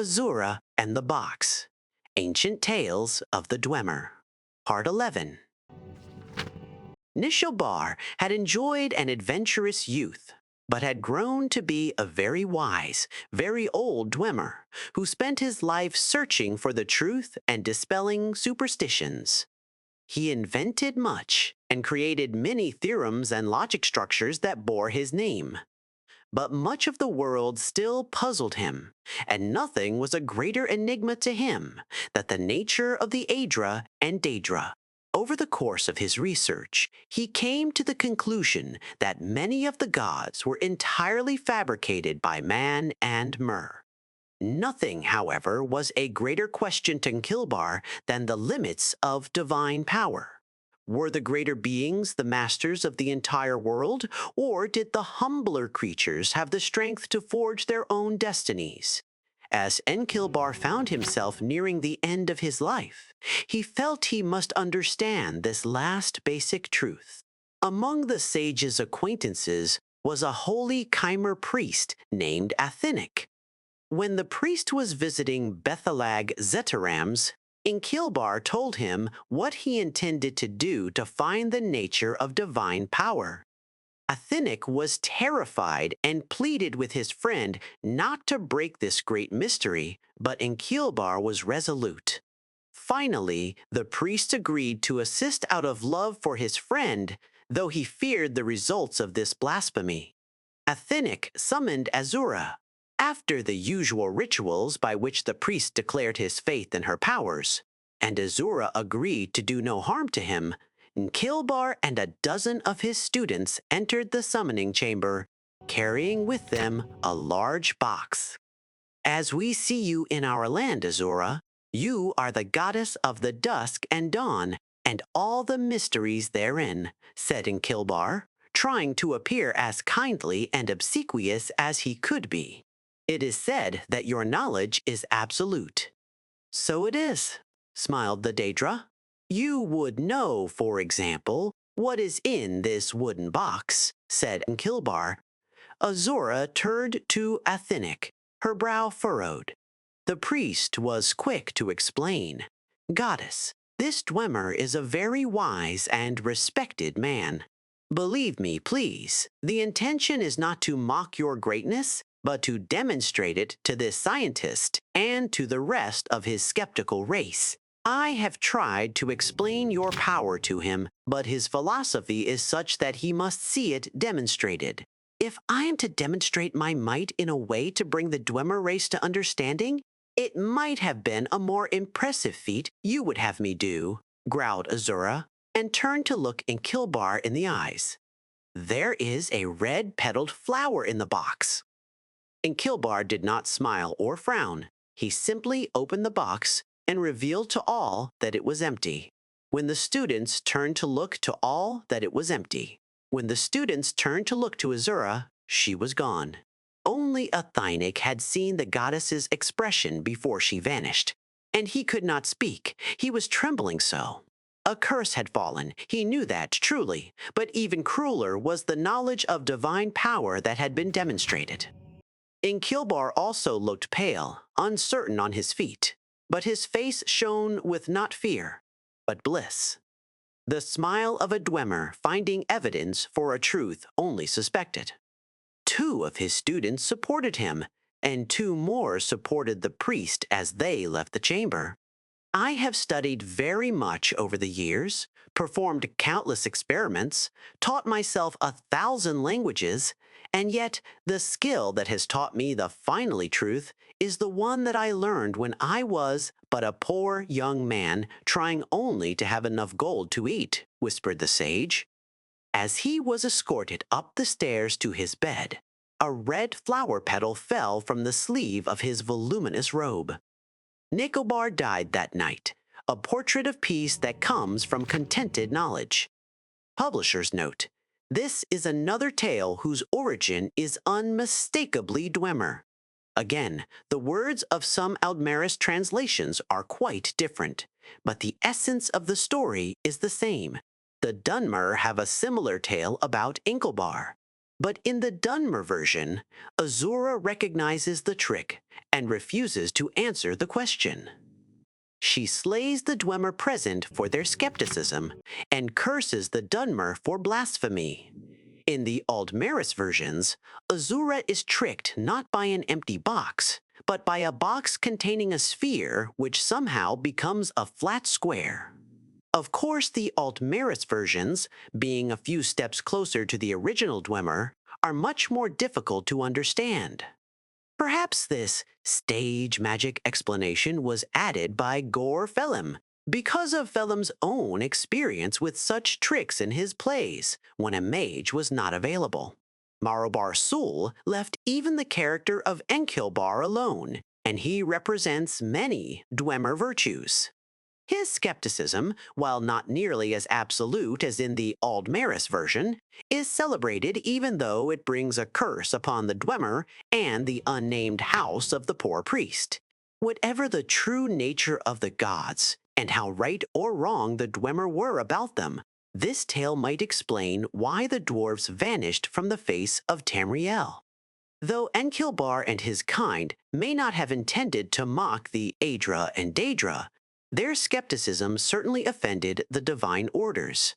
Azura and the Box. Ancient Tales of the Dwemer. Part 11. Nishobar had enjoyed an adventurous youth, but had grown to be a very wise, very old Dwemer, who spent his life searching for the truth and dispelling superstitions. He invented much and created many theorems and logic structures that bore his name. But much of the world still puzzled him, and nothing was a greater enigma to him than the nature of the Aedra and Daedra. Over the course of his research, he came to the conclusion that many of the gods were entirely fabricated by man and Mer. Nothing, however, was a greater question to Nkilbar than the limits of divine power. Were the greater beings the masters of the entire world, or did the humbler creatures have the strength to forge their own destinies? As Nkilbar found himself nearing the end of his life, he felt he must understand this last basic truth. Among the sage's acquaintances was a holy Chimer priest named Athenic. When the priest was visiting Bethalag Zetarams, Nkilbar told him what he intended to do to find the nature of divine power. Athenic was terrified and pleaded with his friend not to break this great mystery, but Nkilbar was resolute. Finally, the priest agreed to assist out of love for his friend, though he feared the results of this blasphemy. Athenic summoned Azura. After the usual rituals by which the priest declared his faith in her powers, and Azura agreed to do no harm to him, Nkilbar and a dozen of his students entered the summoning chamber, carrying with them a large box. "As we see you in our land, Azura, you are the goddess of the dusk and dawn, and all the mysteries therein," said Nkilbar, trying to appear as kindly and obsequious as he could be. "It is said that your knowledge is absolute." "So it is," smiled the Daedra. "You would know, for example, what is in this wooden box," said Nkilbar. Azura turned to Athenic, her brow furrowed. The priest was quick to explain. "Goddess, this Dwemer is a very wise and respected man. Believe me, please, the intention is not to mock your greatness, but to demonstrate it to this scientist and to the rest of his skeptical race. I have tried to explain your power to him, but his philosophy is such that he must see it demonstrated. If I am to demonstrate my might in a way to bring the Dwemer race to understanding, it might have been a more impressive feat you would have me do," growled Azura, and turned to look Nkilbar in the eyes. "There is a red-petaled flower in the box." Nkilbar did not smile or frown. He simply opened the box and revealed to all that it was empty. When the students turned to look to all that it was empty. When the students turned to look to Azura, she was gone. Only Athenic had seen the goddess's expression before she vanished, and he could not speak. He was trembling so. A curse had fallen, he knew that truly, but even crueler was the knowledge of divine power that had been demonstrated. Nkilbar also looked pale, uncertain on his feet, but his face shone with not fear, but bliss. The smile of a Dwemer finding evidence for a truth only suspected. 2 of his students supported him, and 2 more supported the priest as they left the chamber. "I have studied very much over the years, performed countless experiments, taught myself 1,000 languages, and yet the skill that has taught me the finally truth is the one that I learned when I was but a poor young man trying only to have enough gold to eat," whispered the sage. As he was escorted up the stairs to his bed, a red flower petal fell from the sleeve of his voluminous robe. Nicobar died that night, a portrait of peace that comes from contented knowledge. Publisher's note: this is another tale whose origin is unmistakably Dwemer. Again, the words of some Aldmerist translations are quite different, but the essence of the story is the same. The Dunmer have a similar tale about Inklebar. But in the Dunmer version, Azura recognizes the trick and refuses to answer the question. She slays the Dwemer present for their skepticism and curses the Dunmer for blasphemy. In the Aldmeris versions, Azura is tricked not by an empty box, but by a box containing a sphere which somehow becomes a flat square. Of course, the Aldmeris versions, being a few steps closer to the original Dwemer, are much more difficult to understand. Perhaps this stage magic explanation was added by Gore Phelim because of Phelim's own experience with such tricks in his plays when a mage was not available. Marobar Sul left even the character of Enkilbar alone, and he represents many Dwemer virtues. His skepticism, while not nearly as absolute as in the Aldmeris version, is celebrated even though it brings a curse upon the Dwemer and the unnamed house of the poor priest. Whatever the true nature of the gods, and how right or wrong the Dwemer were about them, this tale might explain why the dwarves vanished from the face of Tamriel. Though Enkilbar and his kind may not have intended to mock the Aedra and Daedra, their skepticism certainly offended the divine orders.